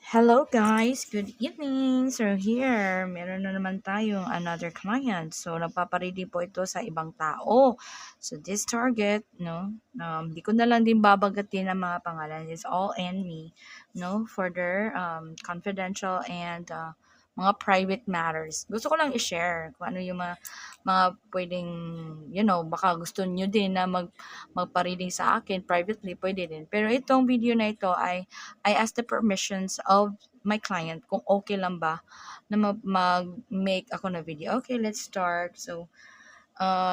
Hello guys, good evening. So here, meron na naman tayong another client. So nagpaparedy po ito sa ibang tao. So this target, di ko na lang din babagatin ang mga pangalan. It's all in me, further confidential and mga private matters. Gusto ko lang i-share kung ano yung mga pwedeng, baka gusto nyo din na magpa-reading sa akin privately, pwede din. Pero itong video na ito ay I asked the permissions of my client kung okay lang ba na mag-make ako na video. Okay, let's start. So,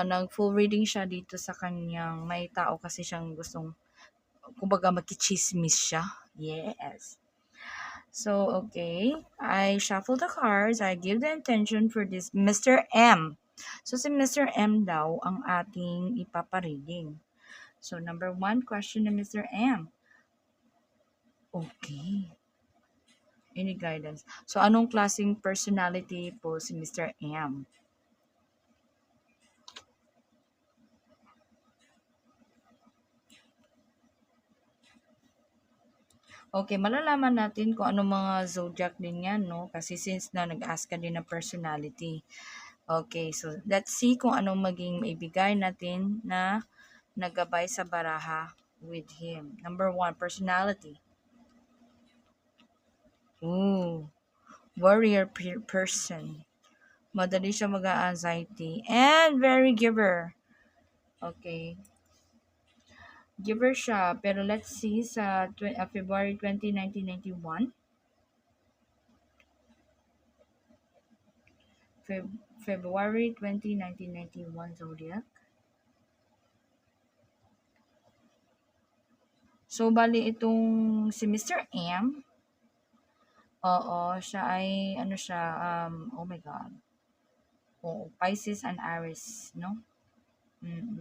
nag-full reading siya dito sa kanyang, may tao kasi siyang gustong, kumbaga magkichismis siya. Yes. So, okay. I shuffle the cards. I give the intention for this Mr. M. So, si Mr. M daw ang ating ipapareading. So, number 1 question to Mr. M. Okay. Any guidance? So, anong klaseng personality po si Mr. M? Okay, malalaman natin kung anong mga zodiac din yan, no? Kasi since na nag-ask ka din ng personality. Okay, so let's see kung anong maging maibigay natin na nagabay sa baraha with him. Number 1, personality. Ooh, warrior person. Madali siya mag-anxiety. And very giver. Okay. Giver siya. Pero let's see sa February 20, 1991. February 20, 1991 zodiac. So, bali itong si Mr. M, oo, siya ay, ano siya, oh my God. Oo, Pisces and Aries, no?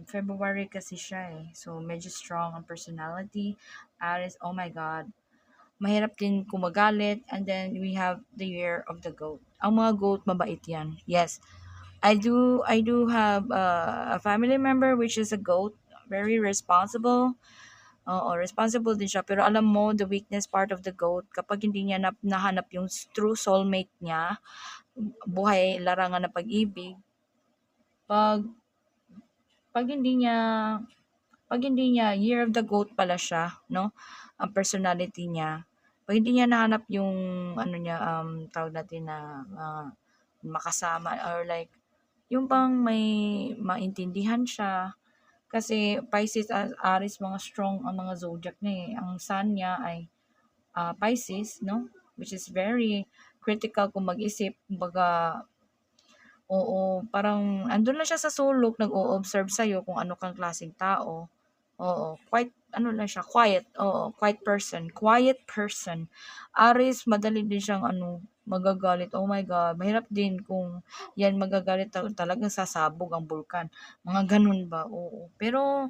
February kasi siya eh. So, medyo strong ang personality. Aries, oh my God. Mahirap din kumagalit. And then, we have the year of the goat. Ang mga goat, mabait yan. Yes. I do have a family member which is a goat. Very responsible. Oo, responsible din siya. Pero alam mo, the weakness part of the goat, kapag hindi niya nahanap yung true soulmate niya, buhay, larangan na pag-ibig, pag pag hindi niya year of the goat pala siya, no? Ang personality niya. Pag hindi niya nahanap yung ano niya, tawag natin na makasama or like yung bang may maintindihan siya. Kasi Pisces at Aries, mga strong ang mga zodiac niya eh. Ang sun niya ay Pisces, no? Which is very critical kung mag-isip. Kumbaga, oo, parang andun lang siya sa sulok, nag-o-observe sa'yo kung ano kang klaseng tao. Oo, quite ano lang siya, quiet. Oo, quiet person. Aries, madali din siyang ano, magagalit. Oh my God, mahirap din kung yan magagalit, talagang sasabog ang bulkan. Mga ganun ba? Oo. Pero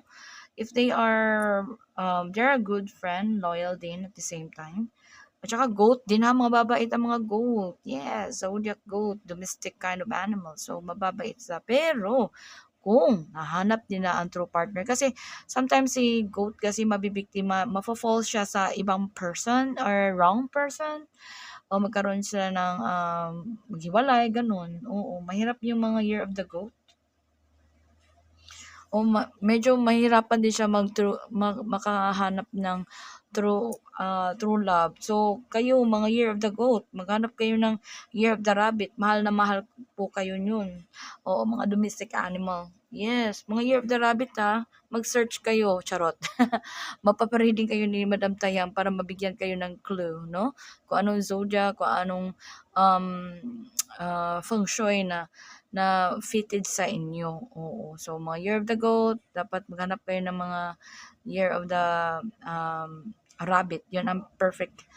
if they're a good friend, loyal din at the same time. At saka goat din ha, mababait ang mga goat. Yes, zodiac goat, domestic kind of animal. So, mababait sila. Pero, kung nahanap nila ang true partner, kasi sometimes si goat kasi mabibiktima, mafo-fall siya sa ibang person or wrong person, o magkaroon sila ng maghiwalay, ganun. Oo, mahirap yung mga year of the goat. O medyo mahirapan din siya makahanap ng true love. So, kayo mga year of the goat, maghanap kayo ng year of the rabbit. Mahal na mahal po kayo yun. Oo, mga domestic animal. Yes, mga year of the rabbit ha. Mag-search kayo, charot. Mapapareading kayo ni Madam Tayang para mabigyan kayo ng clue, no? Kung anong zodiac, kung anong um, feng shui na fitted sa inyo. Oo. So, mga year of the goat, dapat maghanap kayo ng mga year of the rabbit. Yun ang perfect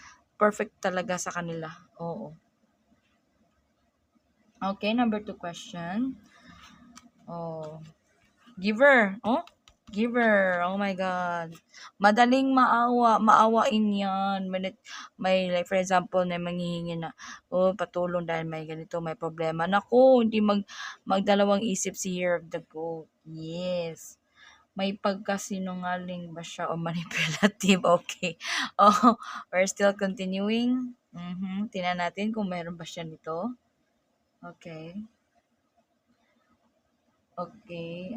talaga sa kanila. Oo. Okay, number 2 question. Oh, giver. Oh, giver. Oh my God. Madaling maawain yan. May like for example, na manghihingi na, oh, patulong dahil may ganito, may problema. Naku, hindi magdalawang isip si Year of the Goat. Yes. May pagkasinungaling ba siya o manipulative? Okay. Oh, we're still continuing. Tingnan natin kung meron ba siya nito. Okay. Okay.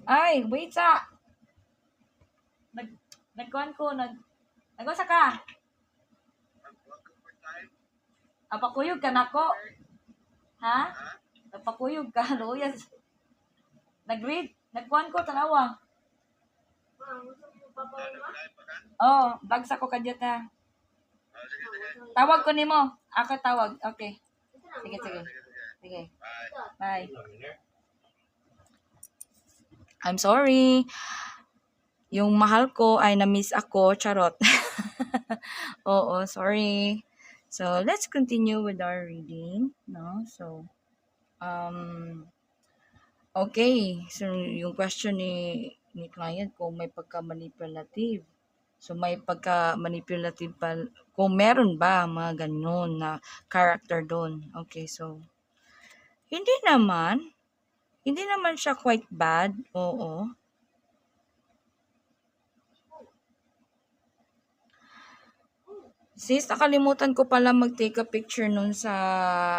Ay, wait sa. Nag nagkuhan ko nagwasa ka. Apakuyog ka nako. Ha? Napakuyog ka, luyas. Nag-read. Nagkuhan ko, tanawa. Oh, bagsa ko kadyat ha. Tawag ko nimo. Ako tawag. Okay. Sige, sige. Sige. Bye. I'm sorry. Yung mahal ko ay na-miss ako. Charot. Oo, sorry. So, let's continue with our reading. No? So, okay. So, yung question ni client kung may pagka-manipulative. So, may pagka-manipulative pa, kung meron ba mga ganun na character doon. Okay, so, hindi naman. Hindi naman siya quite bad. Oo. Sis, nakalimutan ko pala mag-take a picture nun sa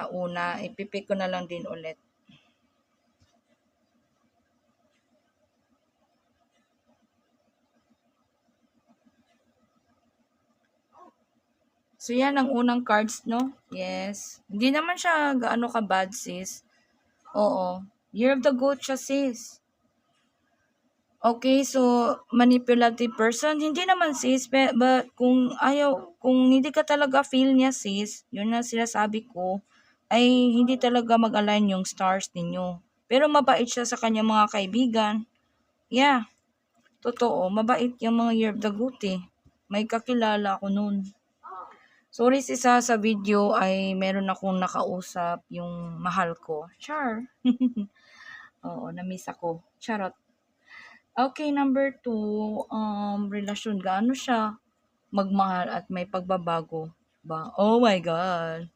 una. Ipipick ko na lang din ulit. So, yan ang unang cards, no? Yes. Hindi naman siya gaano ka-bad, sis. Oo. Year of the Goat siya, sis. Okay, so manipulative person, hindi naman sis, but kung hindi ka talaga feel niya sis, yun na sinasabi ko, ay hindi talaga mag-align yung stars ninyo. Pero mabait siya sa kanyang mga kaibigan. Yeah, totoo, mabait yung mga Year of the Goat eh. May kakilala ako noon. Sorry sis sa video ay meron akong nakausap yung mahal ko. Char. Oo, na-miss ako. Charot. Okay, number 2, relasyon. Gaano siya magmahal at may pagbabago ba? Oh my God.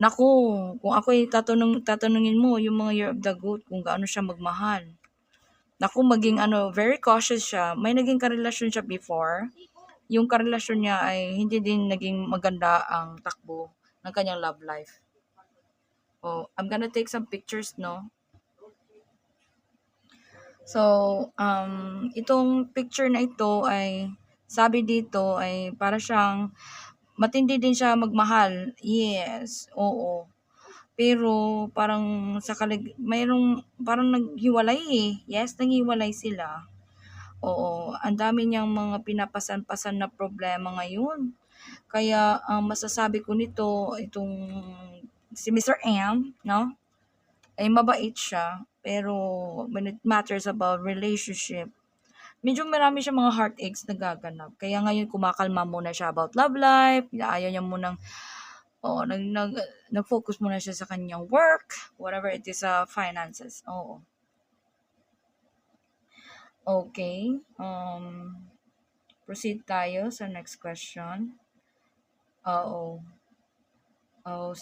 Naku, kung ako tatanungin mo yung mga Year of the Goat kung gaano siya magmahal. Naku, maging very cautious siya. May naging karelasyon siya before. Yung karelasyon niya ay hindi din naging maganda ang takbo ng kanyang love life. Oh, I'm gonna take some pictures, no? So, itong picture na ito ay, sabi dito ay para siyang matindi din siya magmahal. Yes, oo. Pero parang mayroong parang naghiwalay eh. Yes, naghiwalay sila. Oo, ang dami niyang mga pinapasan-pasan na problema ngayon. Kaya ang masasabi ko nito, itong si Mr. M, no? Ay mabait siya, pero when it matters about relationship, medyo marami siyang mga heartaches na gaganap. Kaya ngayon kumakalma muna siya about love life, ayaw niya munang oo, nag-focus muna siya sa kanyang work, whatever it is sa finances. Oo. Okay. Proceed tayo sa next question. Oo. Oh,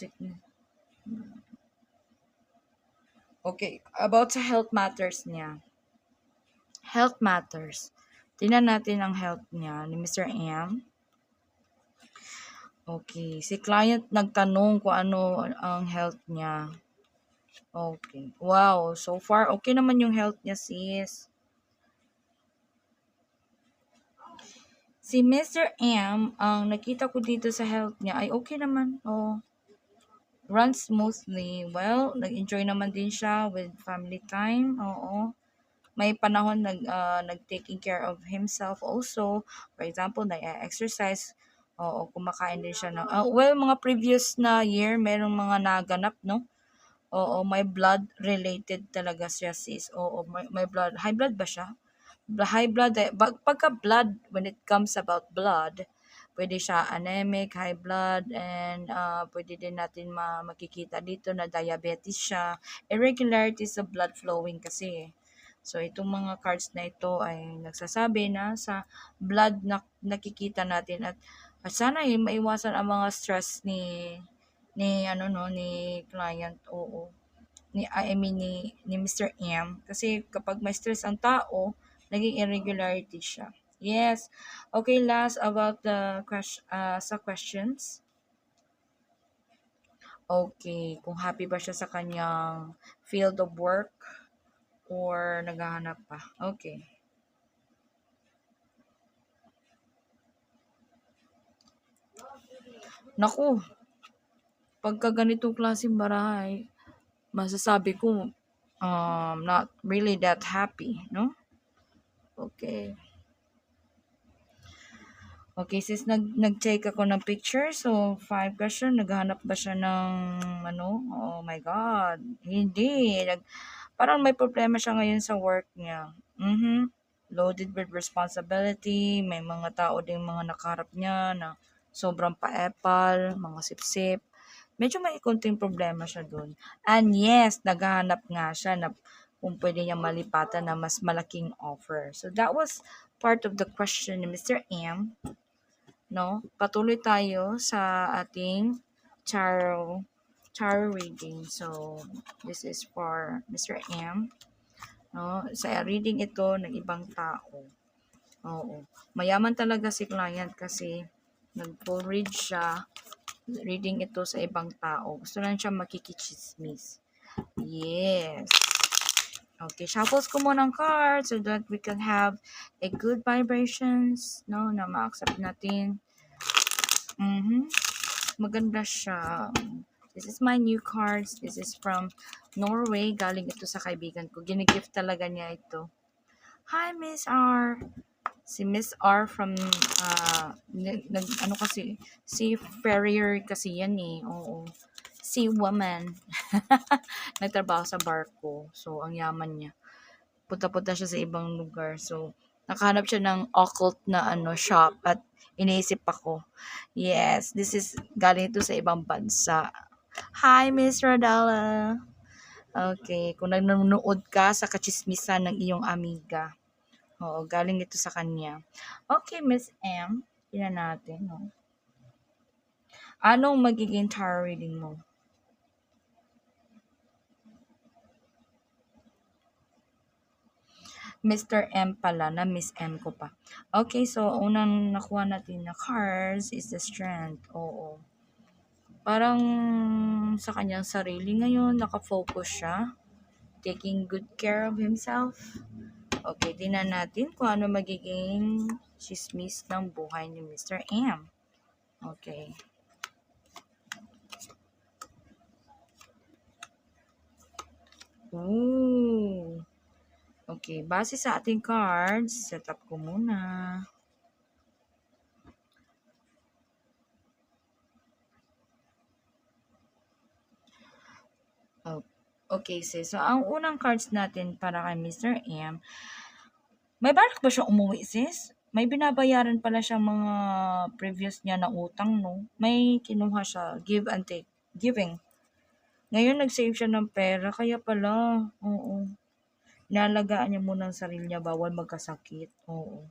okay, about sa health matters niya. Health matters. Tingnan natin ang health niya ni Mr. M. Okay, si client nagtanong kung ano ang health niya. Okay. Wow, so far okay naman yung health niya, sis. Si Mr. M, ang nakita ko dito sa health niya ay okay naman. Oh, runs smoothly. Well, nag-enjoy naman din siya with family time. Oo. May panahon nag-taking care of himself also. For example, nag-exercise. Oo, kumakain din siya ng, well, mga previous na year, merong mga naganap, no? Oo, may blood related talaga siya, sis. Oo, may blood. High blood ba siya? High blood, pagka blood, when it comes about blood, pwede siya anemic, high blood, and pwede din natin makikita dito na diabetes siya. Irregularities of blood flowing kasi. So, itong mga cards na ito ay nagsasabi na sa blood na nakikita natin at sana maiwasan ang mga stress ni client. Oo, ni I mean ni Mr. M, kasi kapag may stress ang tao, naging irregularity siya. Yes. Okay, last about the sa questions. Okay, kung happy ba siya sa kanyang field of work or naghahanap pa. Okay. Naku, pagka ganitong klaseng bahay, masasabi ko, not really that happy, no? Okay. Okay, sis, nag-take ako ng picture. So, 5 question. Naghahanap ba siya ng, ano? Oh my God. Hindi. Parang may problema siya ngayon sa work niya. Loaded with responsibility. May mga tao ding mga nakaharap niya na sobrang paepal, mga sipsip. Medyo may konting problema siya dun. And yes, naghahanap nga siya na kung pwede niya malipatan na mas malaking offer. So, that was part of the question ni Mr. M. No? Patuloy tayo sa ating tarot reading. So, this is for Mr. M. No? Sa reading ito ng ibang tao. Oo. Mayaman talaga si client kasi nag-full read siya. Reading ito sa ibang tao. Gusto lang siya makikichismis. Yes. Okay, shuffles ko muna ng cards so that we can have a good vibrations, no, na ma-accept natin. Maganda siya. This is my new cards. This is from Norway. Galing ito sa kaibigan ko. Ginigift talaga niya ito. Hi, Miss R. Si Miss R from, ano kasi, seafarer kasi yan eh. Oo. Sea woman. Nagtrabaho sa barko. So, ang yaman niya. Punta-punta siya sa ibang lugar. So, nakahanap siya ng occult na shop at iniisip ako. Yes, this is galing ito sa ibang bansa. Hi, Miss Rodella. Okay, kung nanonood ka sa kachismisan ng iyong amiga. Oo, galing ito sa kanya. Okay, Miss M. Tingnan natin, no? Anong magiging tarot reading mo? Mr. M pala, na Miss M ko pa. Okay, so unang nakuha natin na cards is the strength. Oo. Parang sa kanyang sarili ngayon, nakafocus siya. Taking good care of himself. Okay, tingnan natin kung ano magiging chismis ng buhay ni Mr. M. Okay. Ooh. Okay, base sa ating cards, set up ko muna. Okay, sis. So, ang unang cards natin para kay Mr. M, may balak ba siya umuwi, sis? May binabayaran pala siyang mga previous niya na utang, no? May kinuha siya, give and take, giving. Ngayon, nag-save siya ng pera, kaya pala, oo. Inalagaan niya muna ang sarili niya, bawal magkasakit, oo.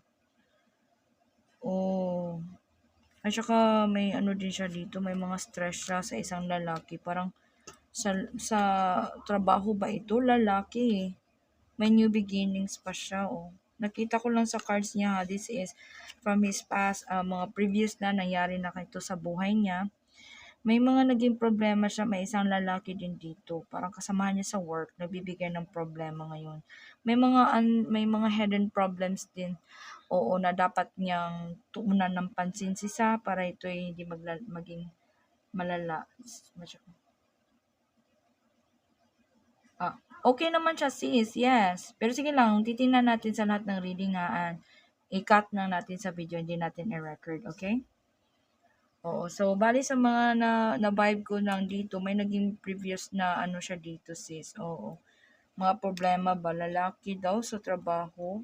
Oo. At saka may ano din siya dito, may mga stress siya sa isang lalaki. Parang sa trabaho ba ito, lalaki eh. May new beginnings pa siya, oh. Nakita ko lang sa cards niya, this is from his past, mga previous na nangyari na ito sa buhay niya. May mga naging problema siya, may isang lalaki din dito. Parang kasamahan niya sa work, nagbibigay ng problema ngayon. May mga hidden problems din. Oo, na dapat niyang tuunan ng pansin para ito ay hindi maging malala. Okay naman siya, sis. Yes. Pero sige lang, titingnan natin sa lahat ng reading nga. I-cut na natin sa video, hindi natin i-record, okay? Oo. So, bali sa mga na-vibe ko lang dito, may naging previous na ano siya dito, sis. Oo. Mga problema ba, lalaki daw sa trabaho.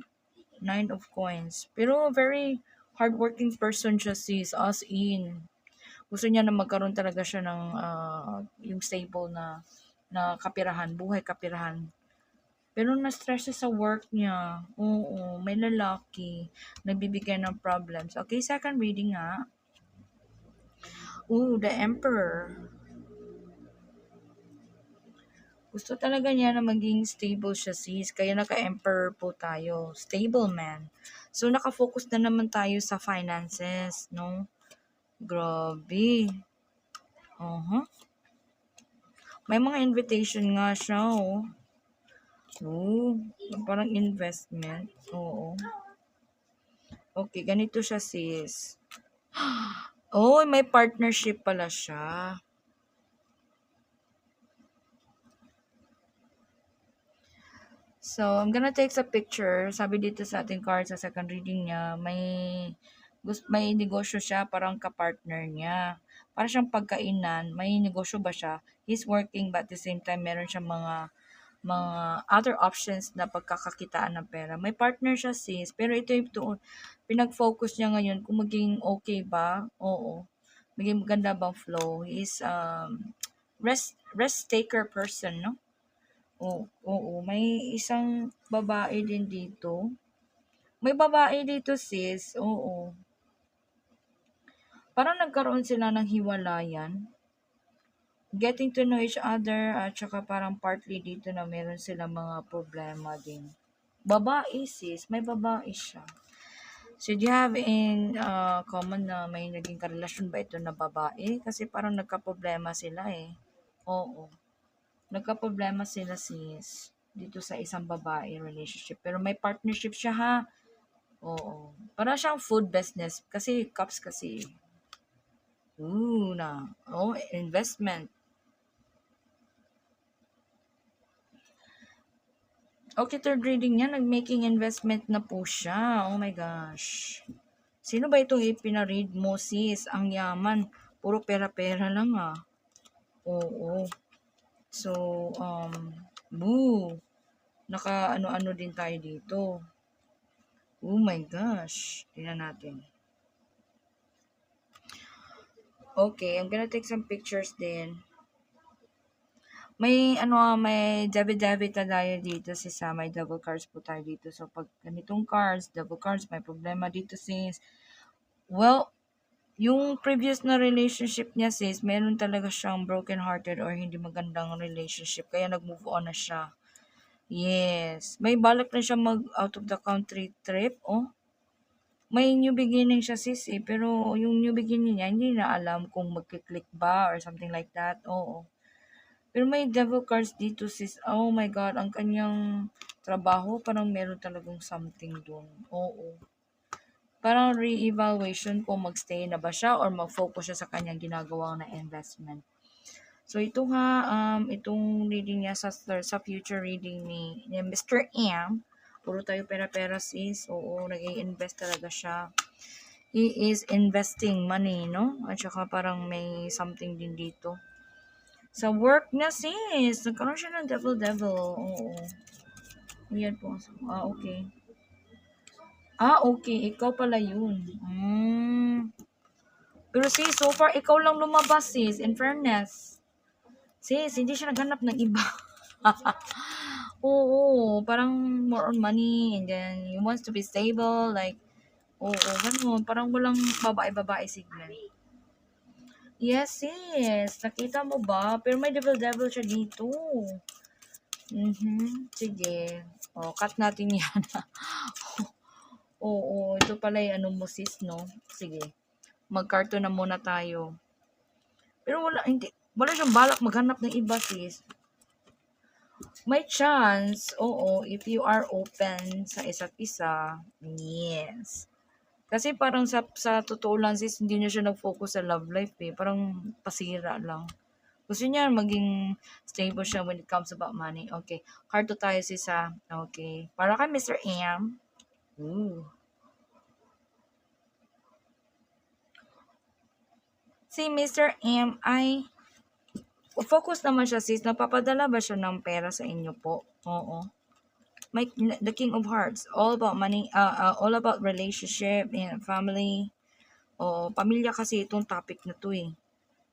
9 of coins. Pero very hardworking person siya, sis. As in. Gusto niya na magkaroon talaga siya ng yung stable na kapirahan, buhay kapirahan. Pero na-stress siya sa work niya. Oo, may lalaki. Nagbibigay ng problems. Okay, second reading nga. Ooh, the Emperor. Gusto talaga niya na maging stable siya sis, kaya naka-emperor po tayo, stable man. So naka-focus na naman tayo sa finances, no? Grabe. Uh-huh. May mga invitation nga siya, oh. Oh, parang investment. Oo. Okay, ganito siya sis. Oh, may partnership pala siya. So, I'm gonna take a picture. Sabi dito sa ating card sa second reading niya, may negosyo siya parang kapartner niya. Para siyang pagkainan, may negosyo ba siya? He's working but at the same time meron siyang mga other options na pagkakakitaan ng pera. May partner siya sis, pero ito pinag-focus niya ngayon kung maging okay ba? Oo. Maging maganda bang flow? He is rest taker person, no? Oo, may isang babae din dito. May babae dito sis, oo. Parang nagkaroon sila ng hiwalayan. Getting to know each other at saka parang partly dito na meron sila mga problema din. Babae sis, may babae siya. So, do you have in common na may naging karelasyon ba ito na babae? Kasi parang nagka-problema sila eh. Oo. Nagka-problema sila sis dito sa isang babae relationship. Pero may partnership siya ha. Oo. Para siyang food business. Kasi cups kasi. Ooh, na. Oh, investment. Okay, third reading niya, nag-making investment na po siya. Oh my gosh. Sino ba itong ipinaread mo, sis? Ang yaman. Puro pera-pera lang ah. Oo. So, boo. Naka ano-ano din tayo dito. Oh my gosh. Tingnan natin. Okay, I'm gonna take some pictures din. May David na tayo dito may double cards po tayo dito. So, pag ganitong cards, double cards, may problema dito sis. Well, yung previous na relationship niya sis, meron talaga siyang broken hearted or hindi magandang relationship. Kaya nag-move on na siya. Yes. May balak na siya mag out of the country trip. Oh, may new beginning siya sis eh. Pero yung new beginning niya, hindi na alam kung magkiklik ba or something like that. Oo. Pero may devil cards dito sis. Oh my God, ang kanyang trabaho parang meron talagang something doon. Oo. Parang re-evaluation kung magstay na ba siya or mag-focus siya sa kanyang ginagawa na investment. So ito nga, itong reading niya sa future reading ni Mr. M. Puro tayo pera-pera sis. Oo, nag-i-invest talaga siya. He is investing money, no? At saka parang may something din dito. Sa work niya sis, nagkaroon siya ng devil. Oo. Yan po. Okay. Okay. Ikaw pala yun. Pero sis, so far, ikaw lang lumabas sis. In fairness. Sis, hindi siya naghanap ng iba. Oo. Parang more on money. And then, he wants to be stable. Like, oo, ganun. Parang walang babae-babae signal. Yes, sis. Nakita mo ba? Pero may devil siya dito. Sige. Cut natin yan. Oo, ito pala yung ano mo sis, no? Sige. Mag-cartoon na muna tayo. Pero wala siyang balak maghanap ng iba sis. May chance, oo, if you are open sa isa't isa, yes. Kasi parang sa totoo lang sis, hindi na siya nag-focus sa love life eh. Parang pasira lang. Gusto niya maging stable siya when it comes about money. Okay. Card tayo sis ha. Okay. Para kay Mr. M. Ooh. Si Mr. M ay focus naman siya sis. Napapadala ba siya ng pera sa inyo po? Oo. The King of Hearts. All about money. All about relationship and family. Pamilya kasi itong topic na to eh.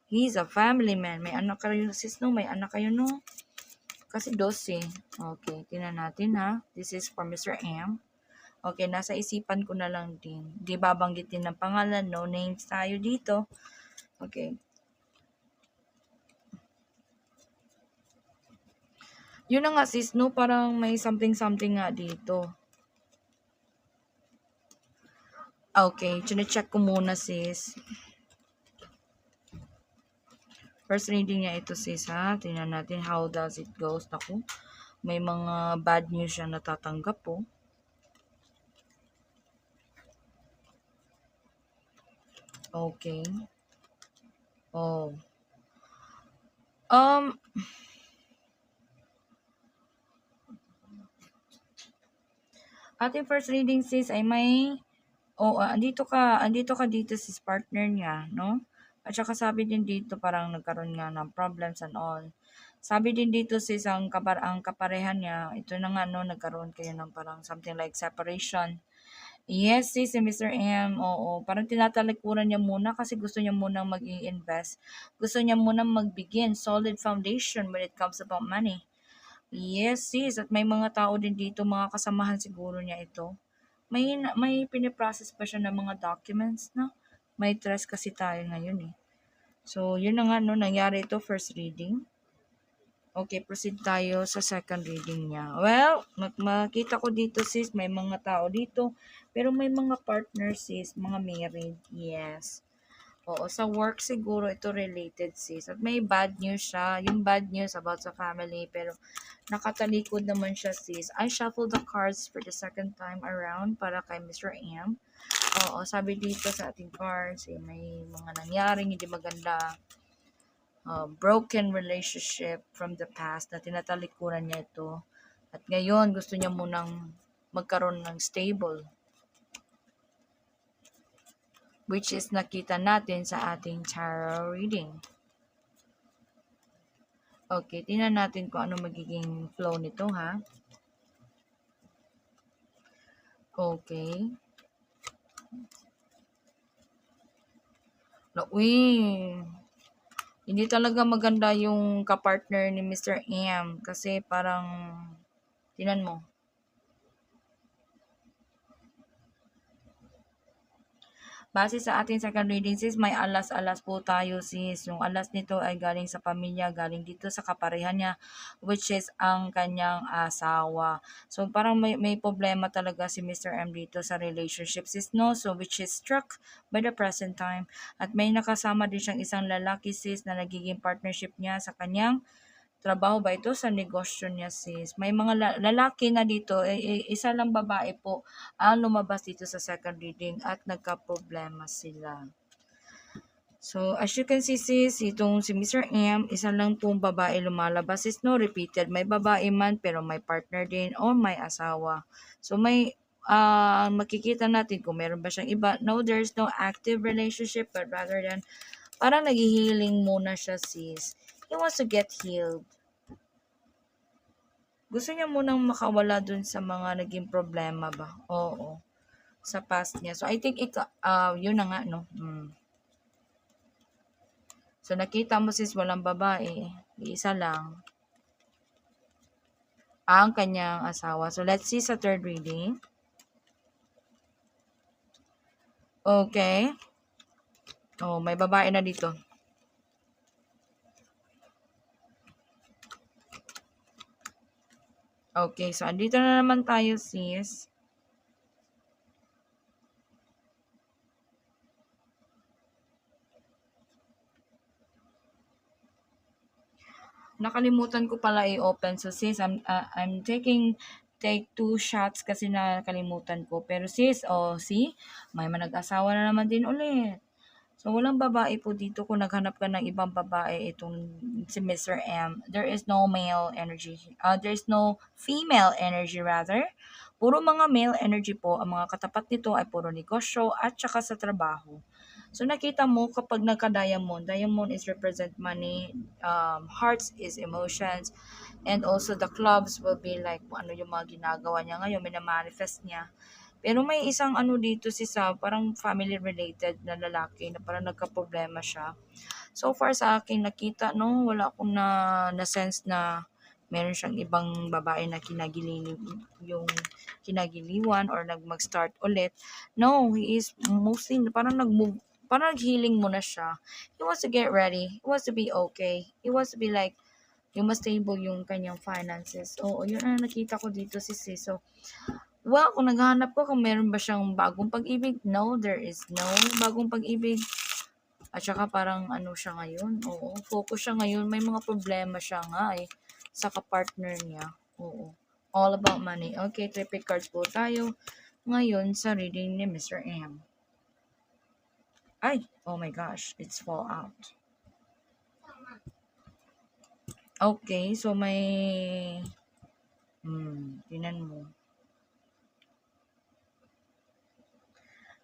He's a family man. May anak kayo sis no? May anak kayo no? Kasi 12. Okay, tingnan natin ha. This is for Mr. M. Okay, nasa isipan ko na lang din. Di babanggitin ng pangalan, no names tayo dito. Okay. Yun na nga sis, no? Parang may something nga dito. Okay, chine-check ko muna sis. First reading niya ito sis ha. Tingnan natin how does it goes. Naku, may mga bad news siya natatanggap po. Okay. Oh. Ating first reading sis ay may andito ka dito sis partner niya, no? At saka sabi din dito parang nagkaroon nga ng problems and all. Sabi din dito sis ang kaparehan niya, ito na nga no, nagkaroon kayo ng parang something like separation. Yes, sis, si Mr. M, oo. Parang tinatalikuran niya muna kasi gusto niya munang mag-i-invest. Gusto niya munang mag-begin solid foundation when it comes about money. Yes, sis. At may mga tao din dito, mga kasamahan siguro niya ito. May piniprocess pa siya ng mga documents na. May trust kasi tayo ngayon eh. So, yun na nga no, nangyari ito first reading. Okay, proceed tayo sa second reading niya. Well, makita ko dito sis, may mga tao dito. Pero may mga partners sis, mga married. Yes. Oo, sa work siguro ito related sis. At may bad news siya. Yung bad news about sa family. Pero nakatalikod naman siya sis. I shuffled the cards for the second time around para kay Mr. M. Oo, sabi dito sa ating cards, may mga nangyaring hindi maganda. Broken relationship from the past na tinatalikuran niya ito. At ngayon, gusto niya munang magkaroon ng stable. Which is nakita natin sa ating tarot reading. Okay, tingnan natin kung ano magiging flow nito ha. Okay. Uy, hindi talaga maganda yung kapartner ni Mr. M kasi parang, tinan mo, base sa ating second reading sis, may alas-alas po tayo sis. Yung alas nito ay galing sa pamilya, galing dito sa kaparehan niya, which is ang kanyang asawa. So parang may problema talaga si Mr. M dito sa relationship sis, no? So which is struck by the present time. At may nakasama din siyang isang lalaki sis na nagiging partnership niya sa kanyang trabaho ba ito sa negosyo niya sis. May mga lalaki na dito, isa lang babae po ang lumabas dito sa second reading at nagka-problema sila. So, as you can see sis, itong si Mr. M, isa lang pong babae lumalabas is no repeated. May babae man pero may partner din o may asawa. So, may makikita natin kung meron ba siyang iba. No, there's no active relationship but rather than parang naghihiling muna siya sis. He wants to get healed. Gusto niya munang makawala dun sa mga naging problema ba? Oo. Sa past niya. So, I think yun na nga, no? So, nakita mo sis, walang babae. Isa lang. Ang kanyang asawa. So, let's see sa third reading. Okay. Oh, may babae na dito. Okay, so andito na naman tayo sis. Nakalimutan ko pala i-open. So sis, I'm take 2 shots kasi nakalimutan ko. Pero sis, see, may manag-asawa na naman din ulit. So, walang babae po dito. Kung naghanap ka ng ibang babae, itong si Mr. M, there is no male energy. There is no female energy rather. Puro mga male energy po. Ang mga katapat nito ay puro negosyo at saka sa trabaho. So, nakita mo kapag nagka-diamond, diamond is represent money, hearts is emotions, and also the clubs will be like ano yung mga ginagawa niya ngayon, minamanifest niya. Pero may isang ano dito si sa parang family related na lalaki na parang nagka-problema siya. So far sa akin nakita no, wala akong na sense na meron siyang ibang babae na yung kinagiliwan or mag-start ulit. No, he is mostly parang parang nag-healing muna siya. He wants to get ready. He wants to be okay. He wants to be like yung mas stable yung kanyang finances. Oo, yun ang nakita ko dito si sis. So, well, kung naghahanap ko kung meron ba siyang bagong pag-ibig, no, there is no bagong pag-ibig. At saka parang ano siya ngayon, oo, focus siya ngayon, may mga problema siya nga eh, sa kapartner niya. Oo, all about money. Okay, triplet cards po tayo ngayon sa reading ni Mr. M. Ay, oh my gosh, it's fall out. Okay, so may tinan mo.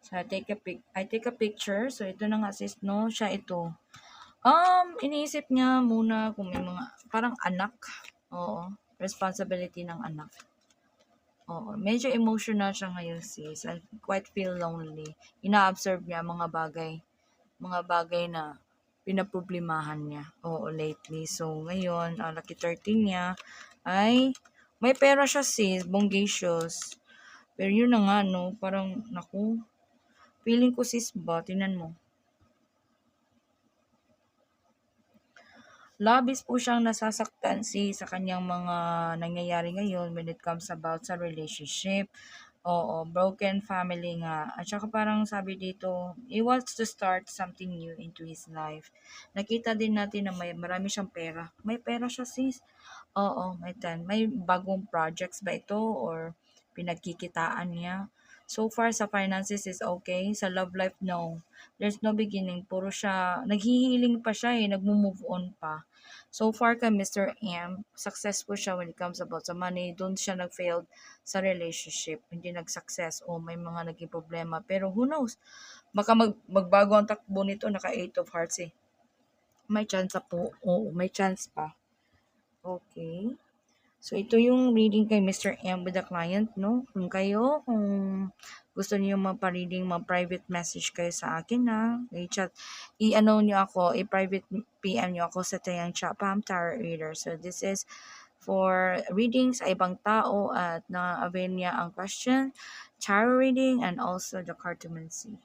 So I take a picture. So ito na nga sis, no, siya ito. Iniisip niya muna kung may mga parang anak. Oo, responsibility ng anak. Oo, medyo emotional siya ngayon sis. I quite feel lonely. Ina-observe niya mga bagay na pinaproblemahan niya. Oo, lately. So ngayon, lucky 13 niya ay may pera siya sis, bonggacious. Pero yun na nga no, parang naku, feeling ko sis ba, tinan mo. Labis po siyang nasasaktan sa kanyang mga nangyayari ngayon when it comes about sa relationship. Oo, broken family nga. At saka parang sabi dito, he wants to start something new into his life. Nakita din natin na marami siyang pera. May pera siya sis. Oo, may bagong projects ba ito or pinagkikitaan niya? So far sa finances is okay. Sa love life, no. There's no beginning. Puro siya, naghihiling pa siya eh, nagmo-move on pa. So far kay Mr. M, successful siya when it comes about sa money. Doon siya nag-failed sa relationship. Hindi nag-success o may mga naging problema. Pero who knows? Baka magbago ang takbo nito. Naka 8 of hearts eh. May chance po. Oo, may chance pa. Okay. So, ito yung reading kay Mr. M with the client, no? Kung gusto niyo ma-reading, ma-private message kayo sa akin, na i-chat, i-ano niyo ako, i-private PM niyo ako sa Tayang Chapam Tarot Reader. So, this is for reading sa ibang tao at na-avail niya ang question, tarot reading, and also the cartomancy.